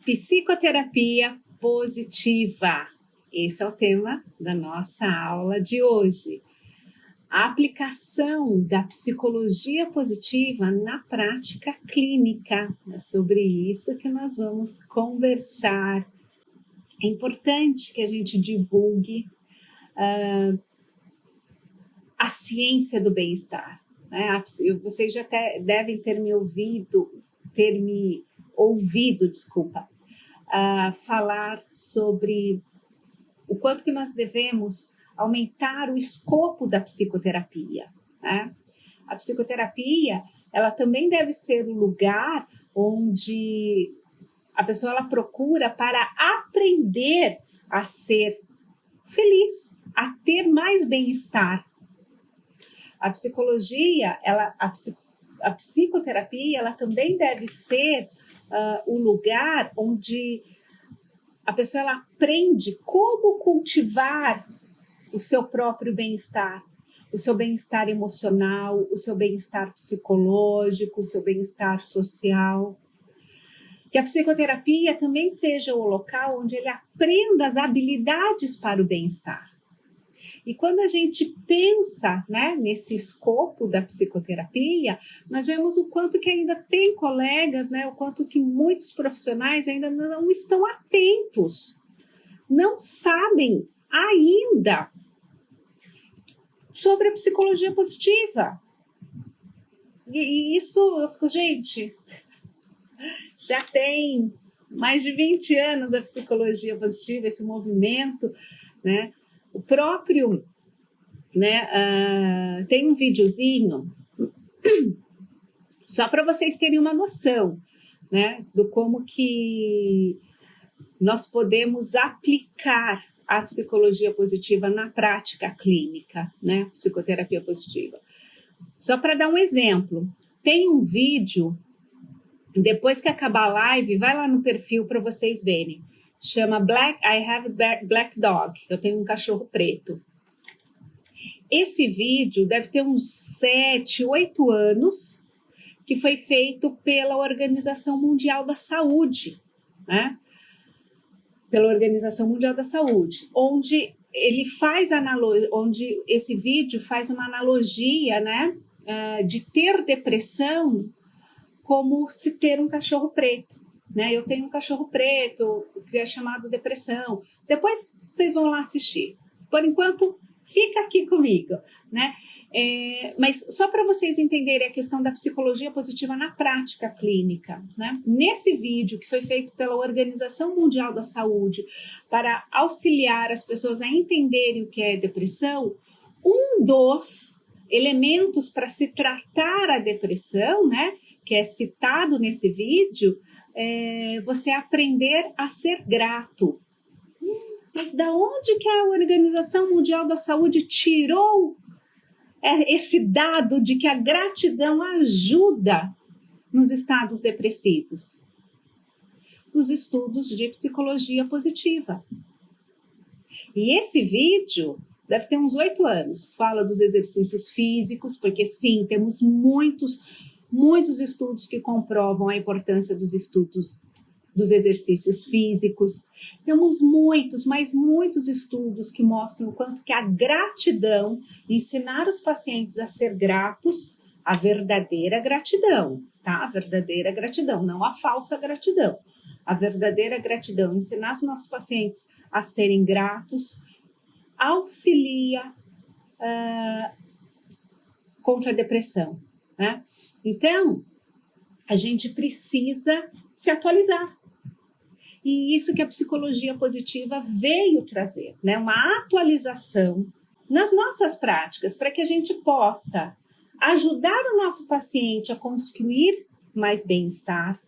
Psicoterapia positiva. Esse é o tema da nossa aula de hoje. A aplicação da psicologia positiva na prática clínica. É sobre isso que nós vamos conversar. É importante que a gente divulgue a ciência do bem-estar. Né? Vocês já devem ter me ouvido, falar sobre o quanto que nós devemos aumentar o escopo da psicoterapia. Né? A psicoterapia, ela também deve ser um lugar onde a pessoa ela procura para aprender a ser feliz, a ter mais bem-estar. A psicologia, a psicoterapia, ela também deve ser o lugar onde a pessoa ela aprende como cultivar o seu próprio bem-estar, o seu bem-estar emocional, o seu bem-estar psicológico, o seu bem-estar social. Que a psicoterapia também seja o local onde ele aprenda as habilidades para o bem-estar. E quando a gente pensa, né, nesse escopo da psicoterapia, nós vemos o quanto que ainda tem colegas, né, o quanto que muitos profissionais ainda não estão atentos, não sabem ainda sobre a psicologia positiva. E isso, eu fico, gente, já tem mais de 20 anos a psicologia positiva, esse movimento, né? O próprio, né, tem um videozinho, só para vocês terem uma noção, né, do como que nós podemos aplicar a psicologia positiva na prática clínica, né, psicoterapia positiva. Só para dar um exemplo, tem um vídeo, depois que acabar a live, vai lá no perfil para vocês verem. Chama I Have a Black Dog. Eu tenho um cachorro preto. Esse vídeo deve ter uns 7, 8 anos, que foi feito pela Organização Mundial da Saúde, né? Pela Organização Mundial da Saúde, onde onde esse vídeo faz uma analogia, né, de ter depressão como se ter um cachorro preto. Né? Eu tenho um cachorro preto, que é chamado depressão. Depois vocês vão lá assistir. Por enquanto, fica aqui comigo. Né? Mas só para vocês entenderem a questão da psicologia positiva na prática clínica. Né? Nesse vídeo, que foi feito pela Organização Mundial da Saúde, para auxiliar as pessoas a entenderem o que é depressão, um dos elementos para se tratar a depressão, né, que é citado nesse vídeo, você aprender a ser grato. Mas da onde que a Organização Mundial da Saúde tirou esse dado de que a gratidão ajuda nos estados depressivos? Os estudos de psicologia positiva. E esse vídeo deve ter uns 8 anos. Fala dos exercícios físicos, porque sim, temos muitos estudos que comprovam a importância dos exercícios físicos. Temos muitos estudos que mostram o quanto que a gratidão, ensinar os pacientes a ser gratos, a verdadeira gratidão, tá? A verdadeira gratidão, não a falsa gratidão. A verdadeira gratidão, ensinar os nossos pacientes a serem gratos, auxilia contra a depressão, né? Então, a gente precisa se atualizar. E isso que a psicologia positiva veio trazer, né? Uma atualização nas nossas práticas, para que a gente possa ajudar o nosso paciente a construir mais bem-estar,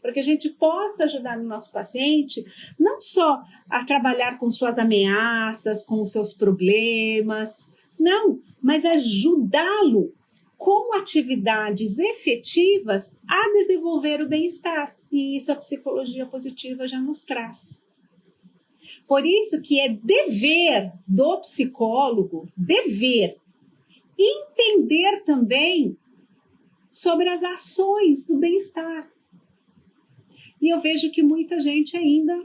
para que a gente possa ajudar o nosso paciente não só a trabalhar com suas ameaças, com os seus problemas, não, mas ajudá-lo com atividades efetivas a desenvolver o bem-estar. E isso a psicologia positiva já nos traz. Por isso que é dever do psicólogo, entender também sobre as ações do bem-estar. E eu vejo que muita gente ainda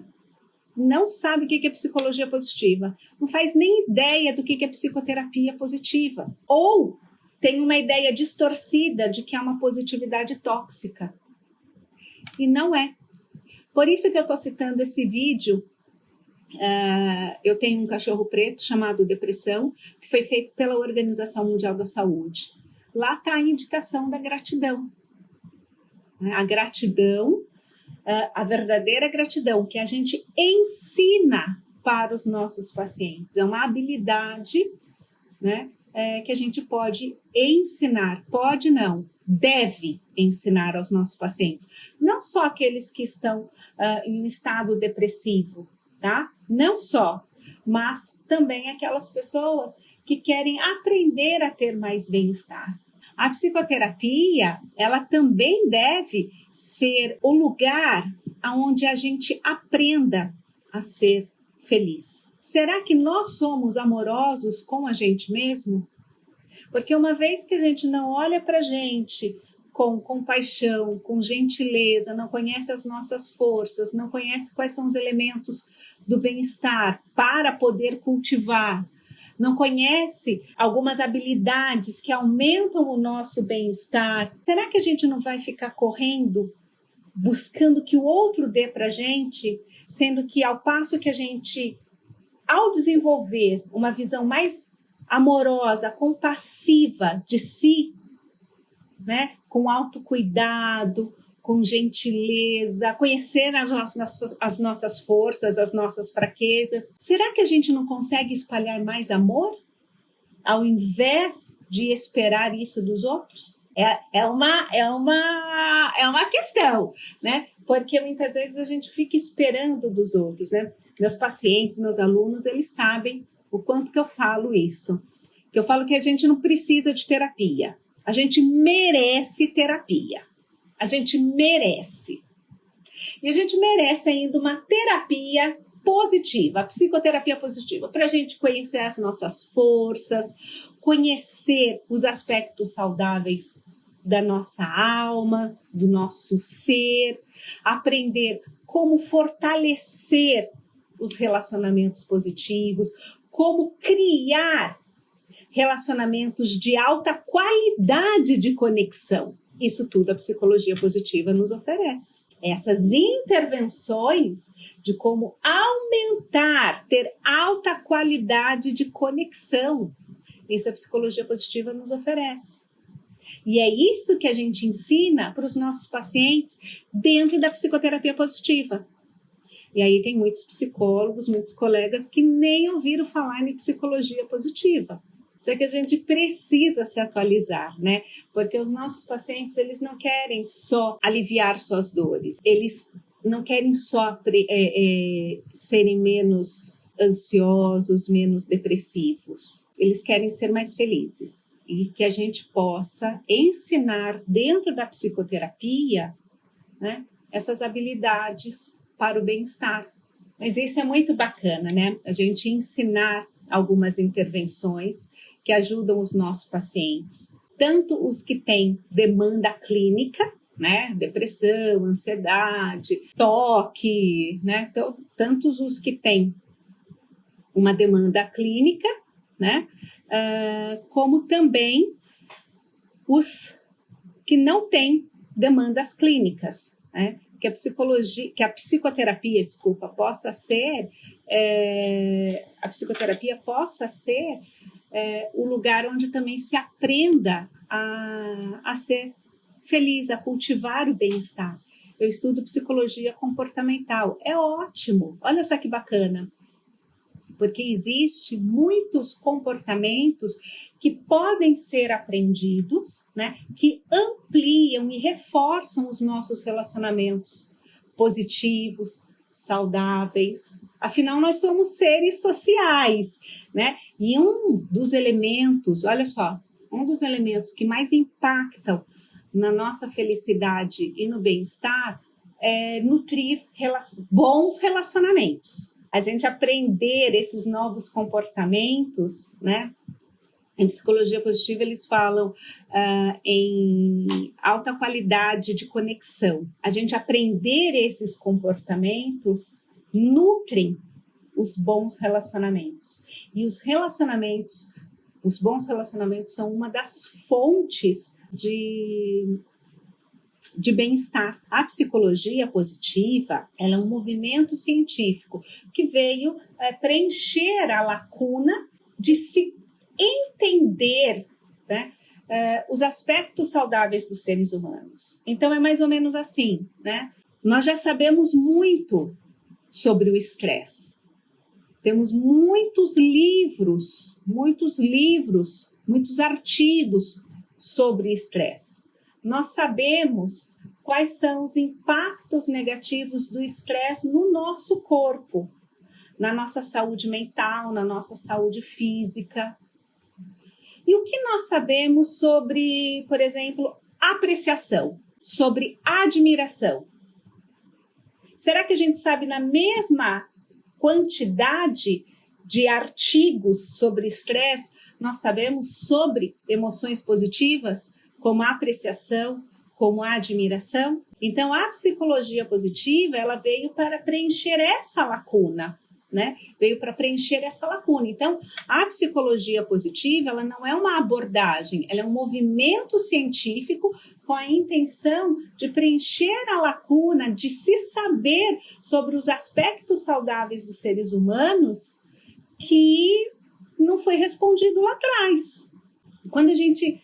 não sabe o que é psicologia positiva, não faz nem ideia do que é psicoterapia positiva, ou tem uma ideia distorcida de que é uma positividade tóxica. E não é. Por isso que eu estou citando esse vídeo. Eu tenho um cachorro preto chamado Depressão, que foi feito pela Organização Mundial da Saúde. Lá está a indicação da gratidão. A gratidão, a verdadeira gratidão, que a gente ensina para os nossos pacientes. É uma habilidade, né, que a gente pode ensinar, pode não, deve ensinar aos nossos pacientes. Não só aqueles que estão em um estado depressivo, tá? Não só, mas também aquelas pessoas que querem aprender a ter mais bem-estar. A psicoterapia, ela também deve ser o lugar onde a gente aprenda a ser feliz. Será que nós somos amorosos com a gente mesmo? Porque uma vez que a gente não olha para a gente com compaixão, com gentileza, não conhece as nossas forças, não conhece quais são os elementos do bem-estar para poder cultivar, não conhece algumas habilidades que aumentam o nosso bem-estar, será que a gente não vai ficar correndo, buscando que o outro dê para a gente, sendo que ao passo que a gente, ao desenvolver uma visão mais amorosa, compassiva de si, né, com autocuidado, com gentileza, conhecer as nossas forças, as nossas fraquezas. Será que a gente não consegue espalhar mais amor ao invés de esperar isso dos outros? É uma questão, né? Porque muitas vezes a gente fica esperando dos outros, né? Meus pacientes, meus alunos, eles sabem o quanto que eu falo isso. Que eu falo que a gente não precisa de terapia. A gente merece terapia. A gente merece. E a gente merece ainda uma terapia positiva, a psicoterapia positiva, para a gente conhecer as nossas forças, conhecer os aspectos saudáveis da nossa alma, do nosso ser, aprender como fortalecer os relacionamentos positivos, como criar relacionamentos de alta qualidade de conexão. Isso tudo a psicologia positiva nos oferece. Essas intervenções de como aumentar, ter alta qualidade de conexão, isso a psicologia positiva nos oferece. E é isso que a gente ensina para os nossos pacientes dentro da psicoterapia positiva. E aí tem muitos psicólogos, muitos colegas que nem ouviram falar em psicologia positiva. Só que a gente precisa se atualizar, né? Porque os nossos pacientes, eles não querem só aliviar suas dores. Eles não querem só serem menos ansiosos, menos depressivos. Eles querem ser mais felizes. E que a gente possa ensinar dentro da psicoterapia, né, essas habilidades para o bem-estar. Mas isso é muito bacana, né? A gente ensinar algumas intervenções que ajudam os nossos pacientes, tanto os que têm demanda clínica, né, depressão, ansiedade, toque, né, então, tantos os que têm uma demanda clínica, né, como também os que não têm demandas clínicas, né, que a psicoterapia, possa ser, a psicoterapia possa ser o lugar onde também se aprenda a ser feliz, a cultivar o bem-estar. Eu estudo psicologia comportamental. É ótimo, olha só que bacana. Porque existem muitos comportamentos que podem ser aprendidos, né, que ampliam e reforçam os nossos relacionamentos positivos, saudáveis. Afinal, nós somos seres sociais, né? E um dos elementos, olha só, um dos elementos que mais impactam na nossa felicidade e no bem-estar é nutrir bons relacionamentos. A gente aprender esses novos comportamentos, né? Em psicologia positiva, eles falam em alta qualidade de conexão. A gente aprender esses comportamentos nutrem os bons relacionamentos. E os bons relacionamentos são uma das fontes de bem-estar. A psicologia positiva, ela é um movimento científico que veio preencher a lacuna de se entender, né, os aspectos saudáveis dos seres humanos. Então, é mais ou menos assim, né? Nós já sabemos muito sobre o estresse. Temos muitos livros, muitos artigos sobre estresse. Nós sabemos quais são os impactos negativos do estresse no nosso corpo, na nossa saúde mental, na nossa saúde física. E o que nós sabemos sobre, por exemplo, apreciação, sobre admiração? Será que a gente sabe na mesma quantidade de artigos sobre estresse, nós sabemos sobre emoções positivas, como a apreciação, como a admiração? Então, a psicologia positiva, ela veio para preencher essa lacuna, né? Veio para preencher essa lacuna. Então, a psicologia positiva, ela não é uma abordagem, ela é um movimento científico com a intenção de preencher a lacuna, de se saber sobre os aspectos saudáveis dos seres humanos que não foi respondido lá atrás. Quando a gente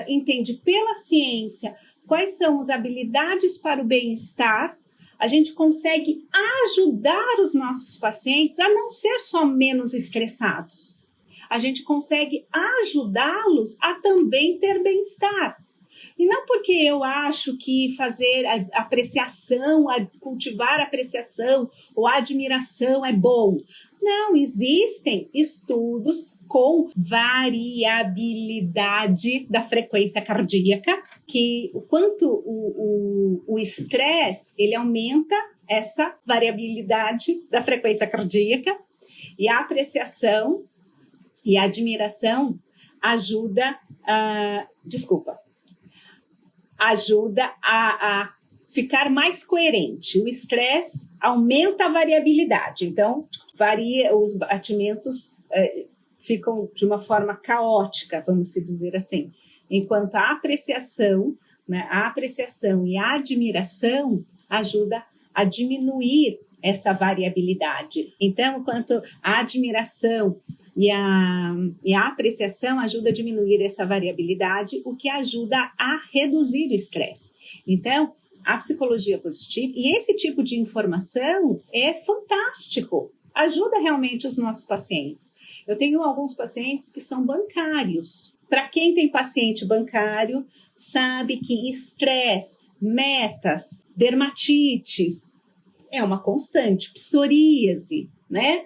entende pela ciência quais são as habilidades para o bem-estar, a gente consegue ajudar os nossos pacientes a não ser só menos estressados. A gente consegue ajudá-los a também ter bem-estar. E não porque eu acho que fazer a apreciação, cultivar a apreciação ou a admiração é bom. Não, existem estudos com variabilidade da frequência cardíaca, que o quanto o estresse, ele aumenta essa variabilidade da frequência cardíaca, e a apreciação e a admiração ajuda a ficar mais coerente. O estresse aumenta a variabilidade, então varia, os batimentos ficam de uma forma caótica, vamos dizer assim, enquanto a apreciação, né, e a admiração ajuda a diminuir essa variabilidade. Então, enquanto a admiração e a apreciação ajuda a diminuir essa variabilidade, o que ajuda a reduzir o estresse. Então, a psicologia positiva, e esse tipo de informação é fantástico, ajuda realmente os nossos pacientes. Eu tenho alguns pacientes que são bancários. Para quem tem paciente bancário, sabe que estresse, metas, dermatites é uma constante, psoríase, né?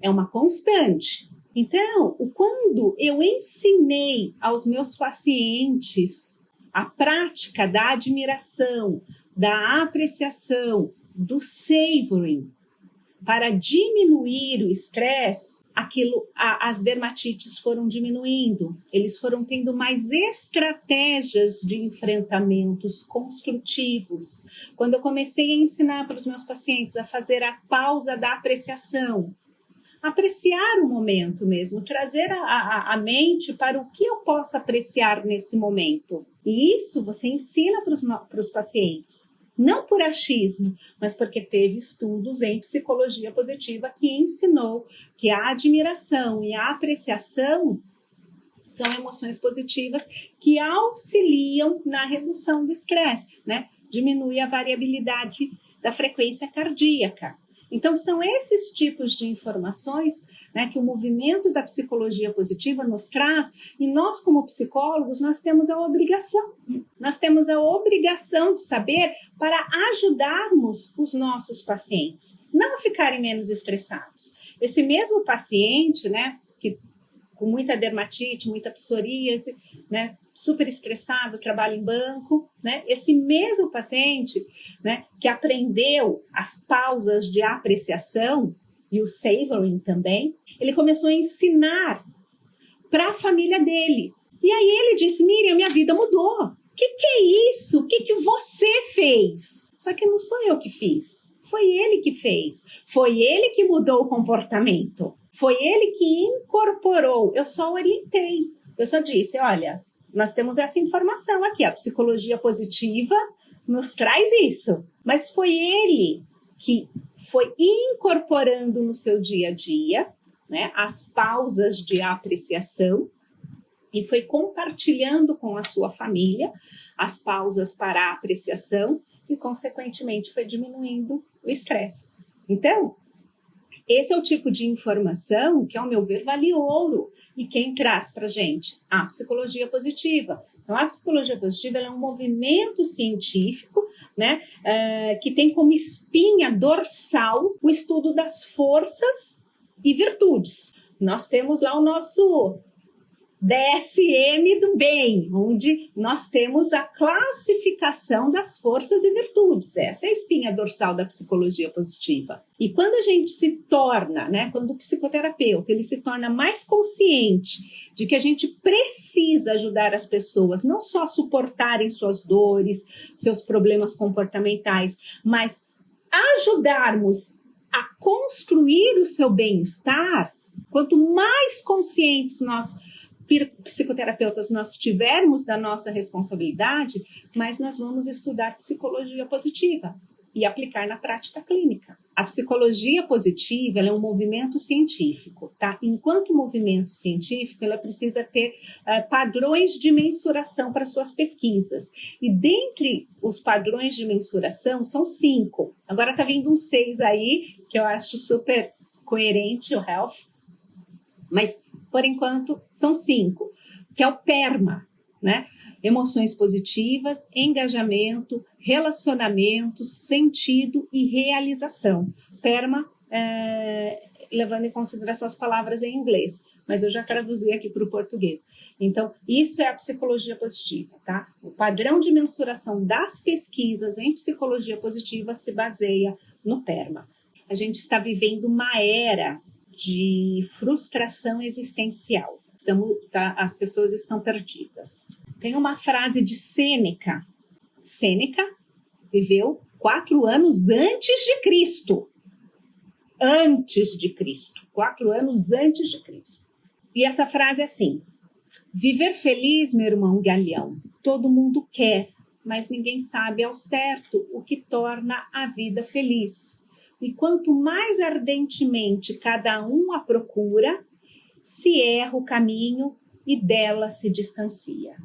É uma constante. Então, quando eu ensinei aos meus pacientes a prática da admiração, da apreciação, do savoring, para diminuir o estresse, as dermatites foram diminuindo, eles foram tendo mais estratégias de enfrentamentos construtivos. Quando eu comecei a ensinar para os meus pacientes a fazer a pausa da apreciação, apreciar o momento mesmo, trazer a mente para o que eu posso apreciar nesse momento. E isso você ensina para os pacientes. Não por achismo, mas porque teve estudos em psicologia positiva que ensinou que a admiração e a apreciação são emoções positivas que auxiliam na redução do estresse, né? Diminui a variabilidade da frequência cardíaca. Então, são esses tipos de informações, né, que o movimento da psicologia positiva nos traz, e nós, como psicólogos, nós temos a obrigação de saber para ajudarmos os nossos pacientes, não a ficarem menos estressados. Esse mesmo paciente, né, que com muita dermatite, muita psoríase, né, super estressado, trabalha em banco, né? Esse mesmo paciente, né, que aprendeu as pausas de apreciação e o savoring também, ele começou a ensinar para a família dele. E aí ele disse, Miriam, minha vida mudou. O que é isso? O que você fez? Só que não sou eu que fiz. Foi ele que fez. Foi ele que mudou o comportamento. Foi ele que incorporou. Eu só orientei. Eu só disse, olha, nós temos essa informação aqui. A psicologia positiva nos traz isso. Mas foi ele que foi incorporando no seu dia a dia, né, as pausas de apreciação e foi compartilhando com a sua família as pausas para a apreciação e, consequentemente, foi diminuindo o estresse. Então, esse é o tipo de informação que, ao meu ver, vale ouro. E quem traz para a gente? A psicologia positiva. Então, a psicologia positiva ela é um movimento científico, né, que tem como espinha dorsal o estudo das forças e virtudes. Nós temos lá o nosso DSM do bem, onde nós temos a classificação das forças e virtudes. Essa é a espinha dorsal da psicologia positiva. E quando a gente se torna, né, quando o psicoterapeuta ele se torna mais consciente de que a gente precisa ajudar as pessoas, não só suportarem suas dores, seus problemas comportamentais, mas ajudarmos a construir o seu bem-estar, quanto mais conscientes nós psicoterapeutas nós tivermos da nossa responsabilidade, mas nós vamos estudar psicologia positiva e aplicar na prática clínica. A psicologia positiva ela é um movimento científico, tá? Enquanto movimento científico, ela precisa ter padrões de mensuração para suas pesquisas. E dentre os padrões de mensuração, são 5. Agora está vindo um 6 aí, que eu acho super coerente, o Health, mas por enquanto, são 5, que é o PERMA, né? Emoções positivas, engajamento, relacionamento, sentido e realização. PERMA, levando em consideração as palavras em inglês, mas eu já traduzi aqui para o português. Então, isso é a psicologia positiva, tá? O padrão de mensuração das pesquisas em psicologia positiva se baseia no PERMA. A gente está vivendo uma era de frustração existencial. As pessoas estão perdidas. Tem uma frase de Sêneca. Sêneca viveu 4 anos antes de Cristo. Antes de Cristo. 4 anos antes de Cristo. E essa frase é assim: viver feliz, meu irmão Galeão, todo mundo quer, mas ninguém sabe ao certo o que torna a vida feliz. E quanto mais ardentemente cada um a procura, se erra o caminho e dela se distancia.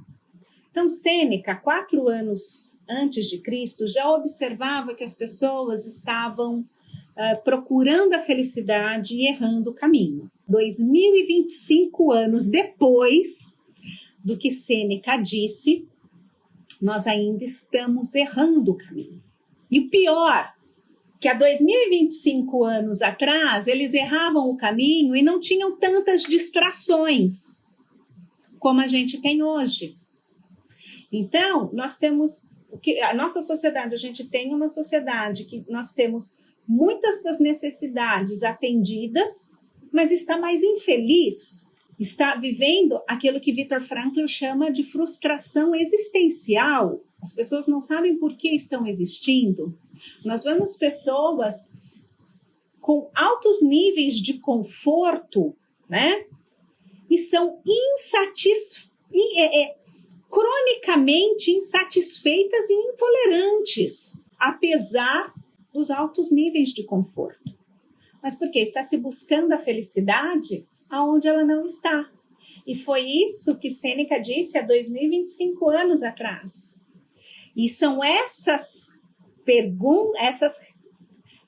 Então, Sêneca, 4 anos antes de Cristo, já observava que as pessoas estavam procurando a felicidade e errando o caminho. 2025 anos depois do que Sêneca disse, nós ainda estamos errando o caminho. E o pior, que há 2025 anos atrás, eles erravam o caminho e não tinham tantas distrações como a gente tem hoje. Então, nós temos, a nossa sociedade, a gente tem uma sociedade que nós temos muitas das necessidades atendidas, mas está mais infeliz, está vivendo aquilo que Viktor Frankl chama de frustração existencial. As pessoas não sabem por que estão existindo. Nós vemos pessoas com altos níveis de conforto, né? E são cronicamente insatisfeitas e intolerantes, apesar dos altos níveis de conforto. Mas por quê? Está se buscando a felicidade aonde ela não está. E foi isso que Sêneca disse há 2025 anos atrás. E são essas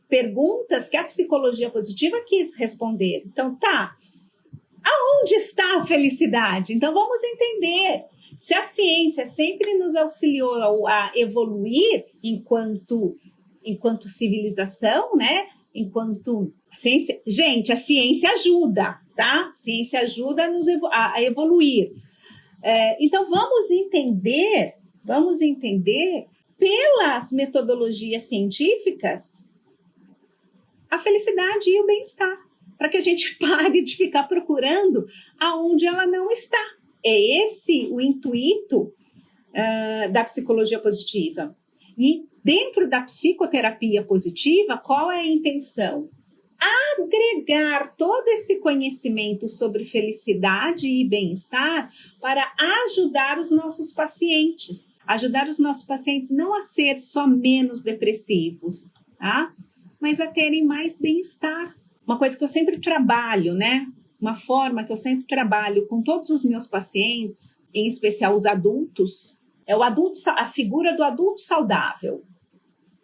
perguntas que a psicologia positiva quis responder. Então, aonde está a felicidade? Então, vamos entender. Se a ciência sempre nos auxiliou a evoluir enquanto civilização, né? Enquanto ciência... Gente, a ciência ajuda, tá? A ciência ajuda a evoluir. Então, vamos entender pelas metodologias científicas a felicidade e o bem-estar. para que a gente pare de ficar procurando aonde ela não está. É esse o intuito da psicologia positiva. E dentro da psicoterapia positiva, qual é a intenção? Agregar todo esse conhecimento sobre felicidade e bem-estar para ajudar os nossos pacientes. Ajudar os nossos pacientes não a ser só menos depressivos, tá? Mas a terem mais bem-estar. Uma coisa que eu sempre trabalho, né? Uma forma que eu sempre trabalho com todos os meus pacientes, em especial os adultos, é a figura do adulto saudável,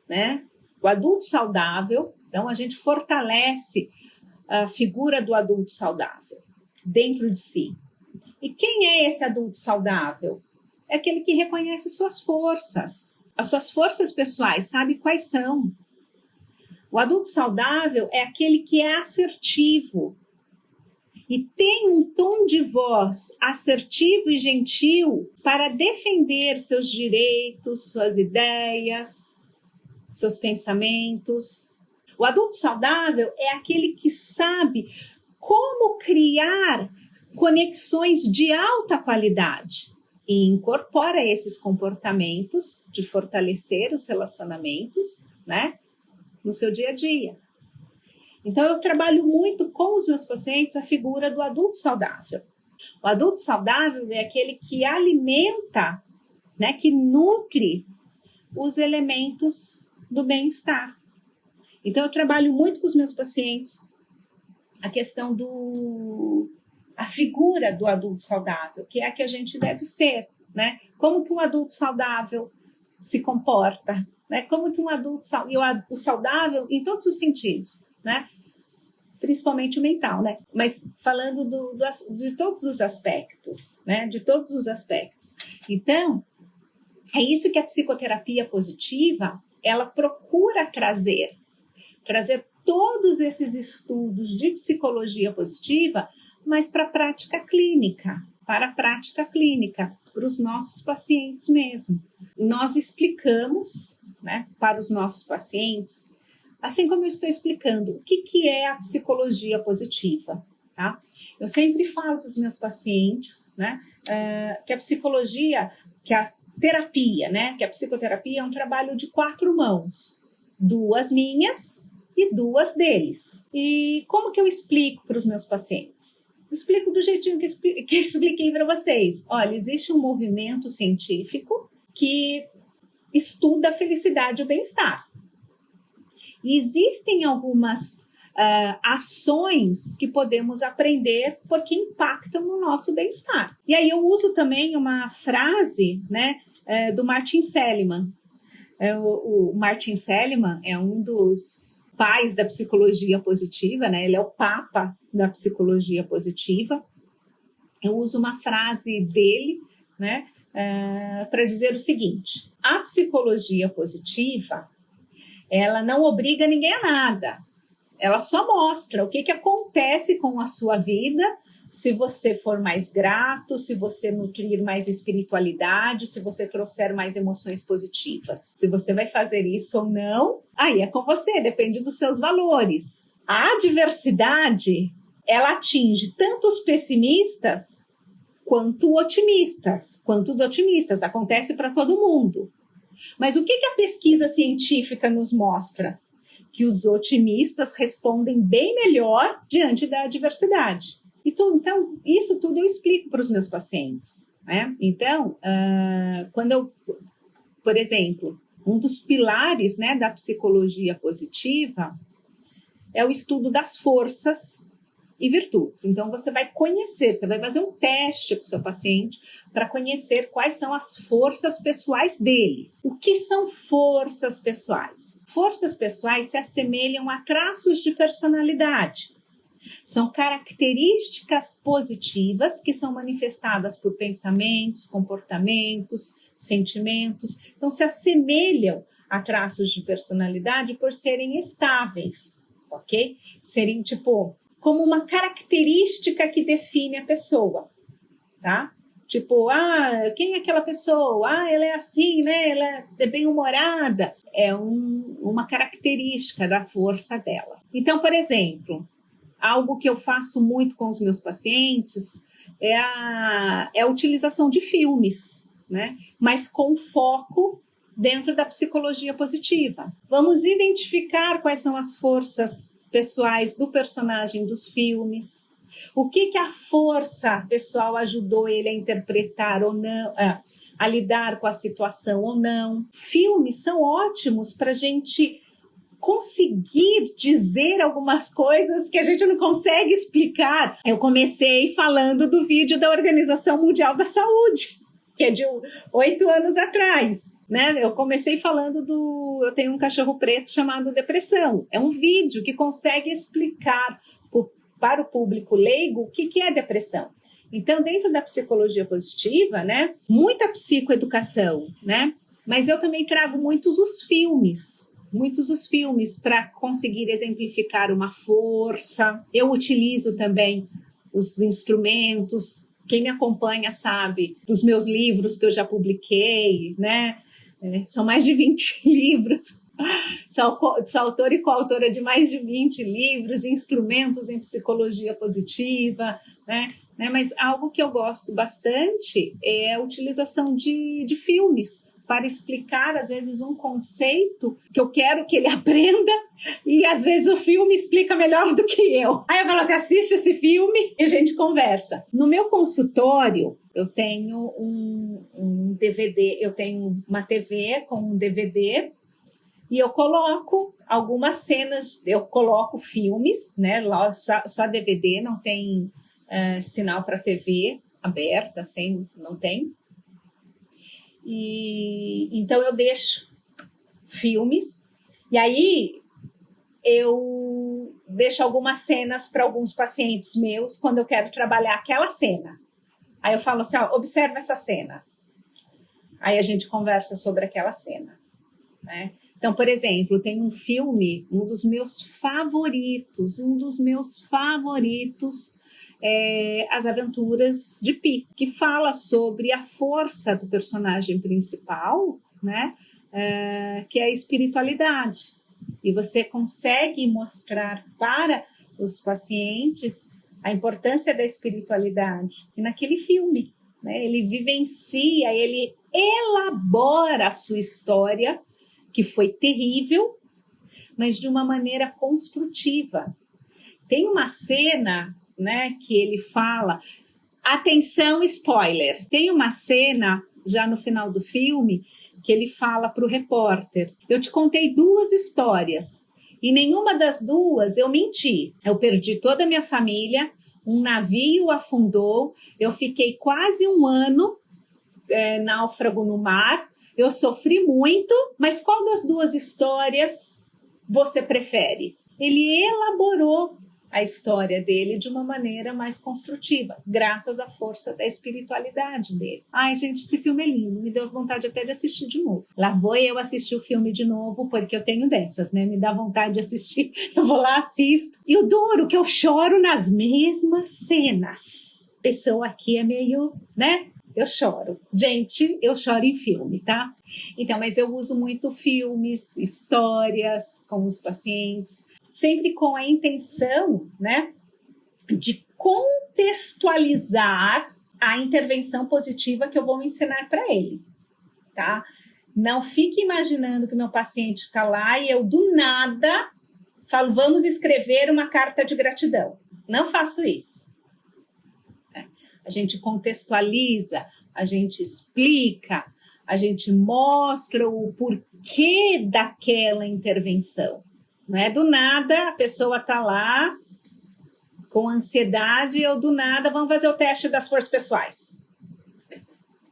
né? O adulto saudável, então a gente fortalece a figura do adulto saudável dentro de si. E quem é esse adulto saudável? É aquele que reconhece suas forças, as suas forças pessoais, sabe quais são. O adulto saudável é aquele que é assertivo e tem um tom de voz assertivo e gentil para defender seus direitos, suas ideias, seus pensamentos. O adulto saudável é aquele que sabe como criar conexões de alta qualidade e incorpora esses comportamentos de fortalecer os relacionamentos, né, no seu dia a dia. Então, eu trabalho muito com os meus pacientes a figura do adulto saudável. O adulto saudável é aquele que alimenta, né, que nutre os elementos do bem-estar. Então, eu trabalho muito com os meus pacientes a questão a figura do adulto saudável, que é a que a gente deve ser, né? Como que um adulto saudável se comporta, né? Como que um adulto o saudável em todos os sentidos, né? Principalmente o mental, né? Mas falando de todos os aspectos, né? De todos os aspectos. Então, é isso que a psicoterapia positiva, ela procura trazer todos esses estudos de psicologia positiva, mas para a prática clínica, para os nossos pacientes mesmo. Nós explicamos, né, para os nossos pacientes, assim como eu estou explicando, o que é a psicologia positiva, tá? Eu sempre falo para os meus pacientes, né, que a psicologia, que a terapia, né, que a psicoterapia é um trabalho de 4 mãos, 2 minhas e 2 deles. E como que eu explico para os meus pacientes? Explico do jeitinho que expliquei para vocês. Olha, existe um movimento científico que estuda a felicidade e o bem-estar. E existem algumas ações que podemos aprender porque impactam no nosso bem-estar. E aí eu uso também uma frase, né, do Martin Seligman. O Martin Seligman é um dos pais da psicologia positiva, né? Ele é o papa da psicologia positiva. Eu uso uma frase dele, né, para dizer o seguinte: a psicologia positiva, ela não obriga ninguém a nada. Ela só mostra o que acontece com a sua vida se você for mais grato, se você nutrir mais espiritualidade, se você trouxer mais emoções positivas. Se você vai fazer isso ou não, aí é com você, depende dos seus valores. A adversidade, ela atinge tanto os pessimistas quanto os otimistas. Acontece para todo mundo. Mas o que a pesquisa científica nos mostra? Que os otimistas respondem bem melhor diante da adversidade. Então, isso tudo eu explico para os meus pacientes, né? Então, por exemplo, um dos pilares, né, da psicologia positiva é o estudo das forças e virtudes. Então, você vai fazer um teste para o seu paciente para conhecer quais são as forças pessoais dele. O que são forças pessoais? Forças pessoais se assemelham a traços de personalidade. São características positivas que são manifestadas por pensamentos, comportamentos, sentimentos. Então, se assemelham a traços de personalidade por serem estáveis, ok? Serem, como uma característica que define a pessoa, tá? Quem é aquela pessoa? Ela é assim, né? Ela é bem-humorada. É uma característica da força dela. Então, por exemplo, algo que eu faço muito com os meus pacientes é a utilização de filmes, né? Mas com foco dentro da psicologia positiva. Vamos identificar quais são as forças pessoais do personagem dos filmes, o que a força pessoal ajudou ele a interpretar ou não, a lidar com a situação ou não. Filmes são ótimos para a gente conseguir dizer algumas coisas que a gente não consegue explicar. Eu comecei falando do vídeo da Organização Mundial da Saúde, que é de 8 anos atrás, né? Eu comecei falando eu tenho um cachorro preto chamado depressão. É um vídeo que consegue explicar para o público leigo o que é depressão. Então, dentro da psicologia positiva, né? Muita psicoeducação, né? Mas eu também trago muitos os filmes para conseguir exemplificar uma força. Eu utilizo também os instrumentos. Quem me acompanha sabe dos meus livros que eu já publiquei, né? São mais de 20 livros. Sou autora e coautora de mais de 20 livros, instrumentos em psicologia positiva, né? Mas algo que eu gosto bastante é a utilização de filmes para explicar, às vezes, um conceito que eu quero que ele aprenda e, às vezes, o filme explica melhor do que eu. Aí eu falo assim, assiste esse filme e a gente conversa. No meu consultório, eu tenho um DVD, eu tenho uma TV com um DVD e eu coloco algumas cenas, eu coloco filmes, né? Lá só DVD, não tem sinal para TV aberta, assim, não tem. E então eu deixo filmes e aí eu deixo algumas cenas para alguns pacientes meus quando eu quero trabalhar aquela cena. Aí eu falo assim, observa essa cena. Aí a gente conversa sobre aquela cena, né? Então, por exemplo, tem um filme, um dos meus favoritos é As Aventuras de Pi, que fala sobre a força do personagem principal, né? Que é a espiritualidade. E você consegue mostrar para os pacientes a importância da espiritualidade. E naquele filme, né? Ele vivencia, ele elabora a sua história, que foi terrível, mas de uma maneira construtiva. Tem uma cena, né, que ele fala, atenção, spoiler, tem uma cena já no final do filme que ele fala para o repórter, eu te contei 2 histórias e nenhuma das 2 eu menti, eu perdi toda a minha família, um navio afundou, eu fiquei quase 1 ano náufrago no mar, eu sofri muito, mas qual das 2 histórias você prefere? Ele elaborou a história dele de uma maneira mais construtiva, graças à força da espiritualidade dele. Ai, gente, esse filme é lindo, me deu vontade até de assistir de novo. Lá vou eu assistir o filme de novo, porque eu tenho dessas, né? Me dá vontade de assistir, eu vou lá, assisto. E o duro que eu choro nas mesmas cenas. A pessoa aqui é meio, né? Eu choro. Gente, eu choro em filme, tá? Então, mas eu uso muito filmes, histórias com os pacientes, sempre com a intenção, né, de contextualizar a intervenção positiva que eu vou ensinar para ele, tá? Não fique imaginando que meu paciente está lá e eu, do nada, falo, vamos escrever uma carta de gratidão. Não faço isso. A gente contextualiza, a gente explica, a gente mostra o porquê daquela intervenção. Não é do nada, a pessoa está lá com ansiedade ou do nada vamos fazer o teste das forças pessoais.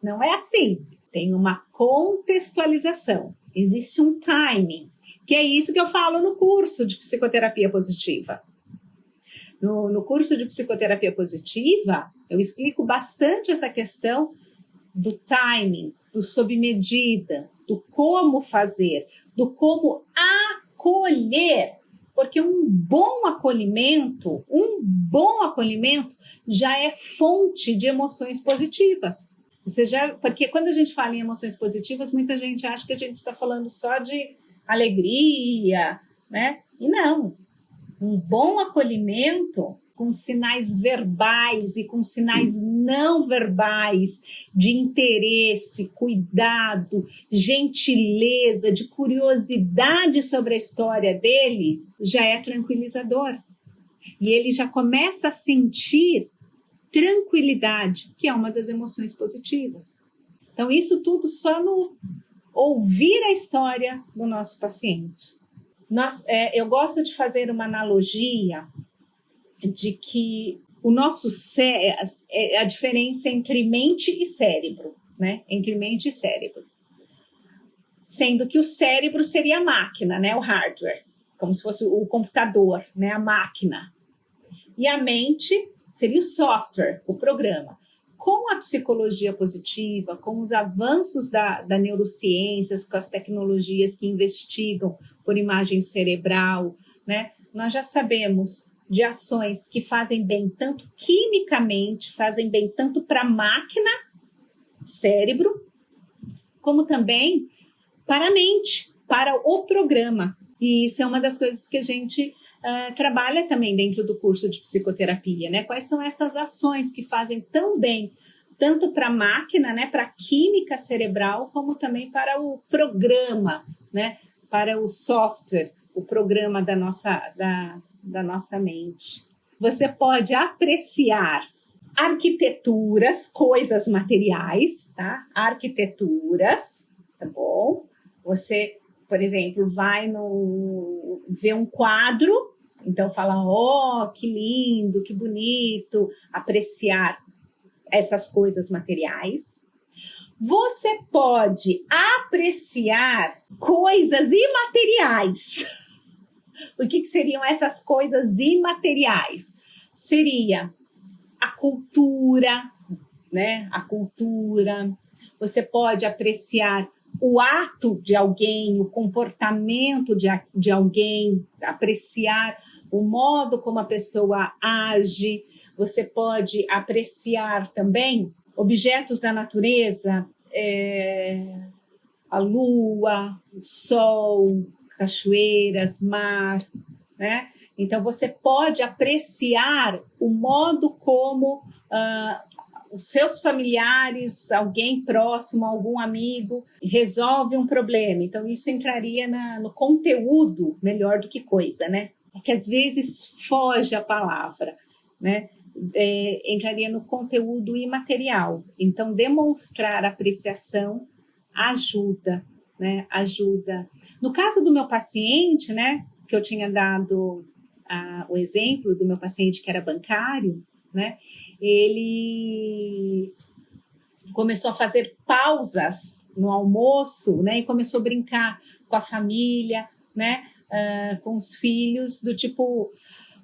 Não é assim. Tem uma contextualização. Existe um timing, que é isso que eu falo no curso de psicoterapia positiva. No curso de psicoterapia positiva, eu explico bastante essa questão do timing, do sob medida, do como fazer, do como acolher, porque um bom acolhimento já é fonte de emoções positivas. Porque quando a gente fala em emoções positivas, muita gente acha que a gente está falando só de alegria, né? E não um bom acolhimento com sinais verbais e com sinais não verbais de interesse, cuidado, gentileza, de curiosidade sobre a história dele, já é tranquilizador. E ele já começa a sentir tranquilidade, que é uma das emoções positivas. Então, isso tudo só no ouvir a história do nosso paciente. Eu gosto de fazer uma analogia de que o nosso a diferença entre mente e cérebro, né? Entre mente e cérebro. Sendo que o cérebro seria a máquina, né? O hardware, como se fosse o computador, né? A máquina. E a mente seria o software, o programa. Com a psicologia positiva, com os avanços da neurociências, com as tecnologias que investigam por imagem cerebral, né? Nós já sabemos de ações que fazem bem tanto quimicamente, fazem bem tanto para a máquina, cérebro, como também para a mente, para o programa. E isso é uma das coisas que a gente trabalha também dentro do curso de psicoterapia, né? Quais são essas ações que fazem tão bem, tanto para a máquina, né, para a química cerebral, como também para o programa, né, para o software, o programa da nossa mente. Você pode apreciar arquiteturas, coisas materiais, tá? Arquiteturas, tá bom? Você, por exemplo, vai ver um quadro, então fala, oh, que lindo, que bonito, apreciar essas coisas materiais. Você pode apreciar coisas imateriais. O que seriam essas coisas imateriais? Seria a cultura, né? A cultura. Você pode apreciar o ato de alguém, o comportamento de alguém, apreciar o modo como a pessoa age. Você pode apreciar também objetos da natureza, a lua, o sol, cachoeiras, mar, né? Então, você pode apreciar o modo como os seus familiares, alguém próximo, algum amigo, resolve um problema. Então, isso entraria no conteúdo melhor do que coisa, né? É que às vezes foge a palavra, né? Entraria no conteúdo imaterial. Então, demonstrar apreciação ajuda, né? Ajuda. No caso do meu paciente, né? Que eu tinha dado o exemplo do meu paciente que era bancário, né? Ele começou a fazer pausas no almoço, né? E começou a brincar com a família, né? Com os filhos, do tipo,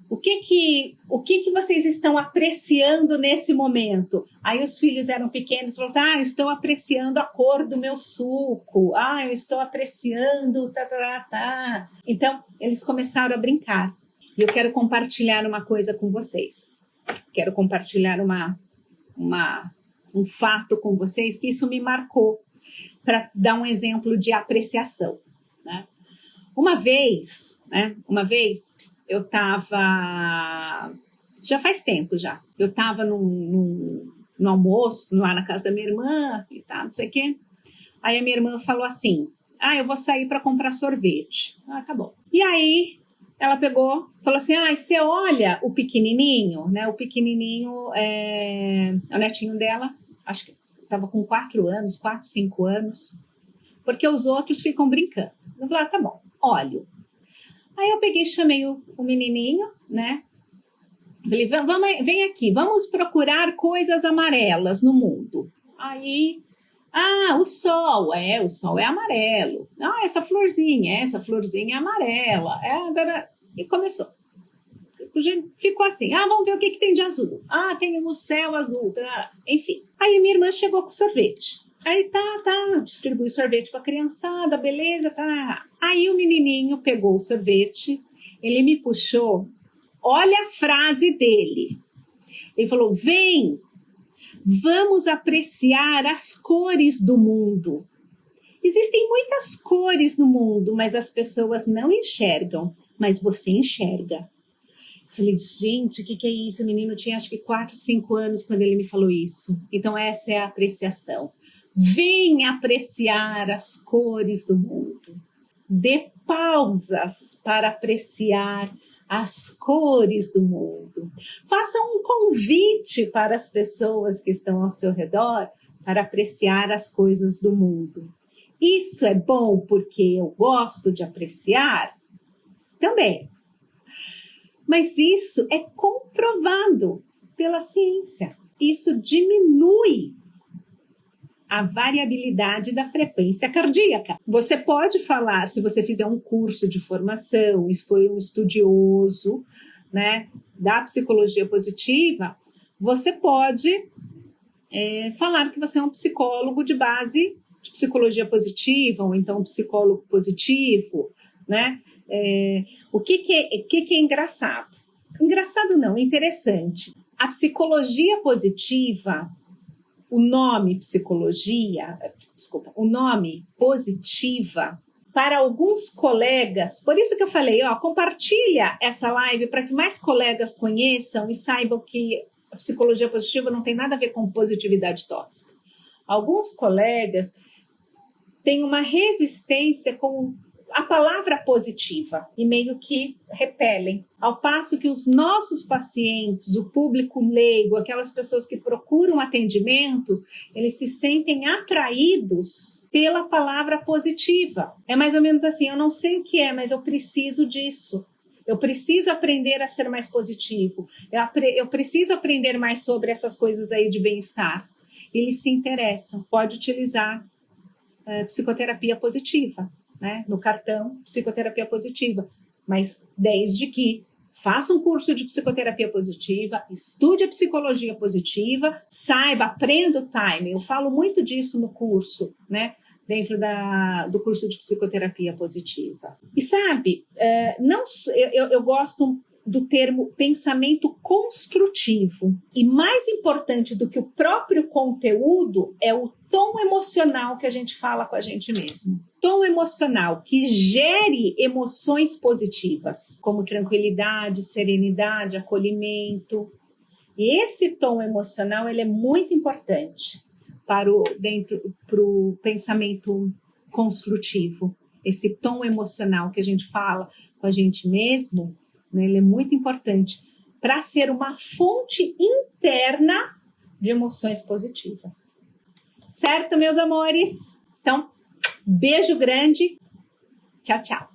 o que vocês estão apreciando nesse momento? Aí os filhos eram pequenos, falaram, estou apreciando a cor do meu suco, eu estou apreciando, tá. Então, eles começaram a brincar. E eu quero compartilhar uma coisa com vocês. Quero compartilhar um fato com vocês, que isso me marcou, para dar um exemplo de apreciação, né? Uma vez, eu estava, já faz tempo já, eu estava no almoço, lá na casa da minha irmã, e tá, não sei o quê. Aí a minha irmã falou assim, eu vou sair para comprar sorvete. Tá bom. E aí ela pegou, falou assim, você olha o pequenininho, né? O pequenininho é o netinho dela, acho que estava com 4, 5 anos, porque os outros ficam brincando. Eu falei, tá bom, olho. Aí eu peguei, chamei o menininho, né? Falei, vem aqui, vamos procurar coisas amarelas no mundo. Aí, o sol é amarelo. Essa florzinha é amarela. E começou. Ficou assim, vamos ver o que tem de azul. Tem o céu azul, enfim. Aí minha irmã chegou com sorvete. Aí distribui sorvete para a criançada, beleza, tá. Aí o menininho pegou o sorvete, ele me puxou, olha a frase dele. Ele falou, vem, vamos apreciar as cores do mundo. Existem muitas cores no mundo, mas as pessoas não enxergam, mas você enxerga. Falei, gente, o que é isso? O menino tinha acho que 4, 5 anos quando ele me falou isso. Então essa é a apreciação. Venha apreciar as cores do mundo. Dê pausas para apreciar as cores do mundo. Faça um convite para as pessoas que estão ao seu redor para apreciar as coisas do mundo. Isso é bom porque eu gosto de apreciar? Também. Mas isso é comprovado pela ciência. Isso diminui a variabilidade da frequência cardíaca. Você pode falar, se você fizer um curso de formação, se for um estudioso, né, da psicologia positiva, você pode falar que você é um psicólogo de base de psicologia positiva, ou então um psicólogo positivo, né? O que é engraçado? Engraçado não, interessante. A psicologia positiva, o nome positiva, para alguns colegas, por isso que eu falei, compartilha essa live para que mais colegas conheçam e saibam que a psicologia positiva não tem nada a ver com positividade tóxica. Alguns colegas têm uma resistência com a palavra positiva e meio que repelem. Ao passo que os nossos pacientes, o público leigo, aquelas pessoas que procuram atendimentos, eles se sentem atraídos pela palavra positiva. É mais ou menos assim, eu não sei o que é, mas eu preciso disso. Eu preciso aprender a ser mais positivo. Eu preciso aprender mais sobre essas coisas aí de bem-estar. Eles se interessam. Pode utilizar psicoterapia positiva, né? No cartão, psicoterapia positiva. Mas desde que faça um curso de psicoterapia positiva, estude a psicologia positiva, saiba, aprenda o timing. Eu falo muito disso no curso, né? Dentro do curso de psicoterapia positiva. E sabe, eu gosto do termo pensamento construtivo. E mais importante do que o próprio conteúdo é o tom emocional que a gente fala com a gente mesmo. Tom emocional que gere emoções positivas, como tranquilidade, serenidade, acolhimento. E esse tom emocional ele é muito importante para o pensamento construtivo. Esse tom emocional que a gente fala com a gente mesmo, né, ele é muito importante para ser uma fonte interna de emoções positivas. Certo, meus amores? Então, beijo grande. Tchau, tchau.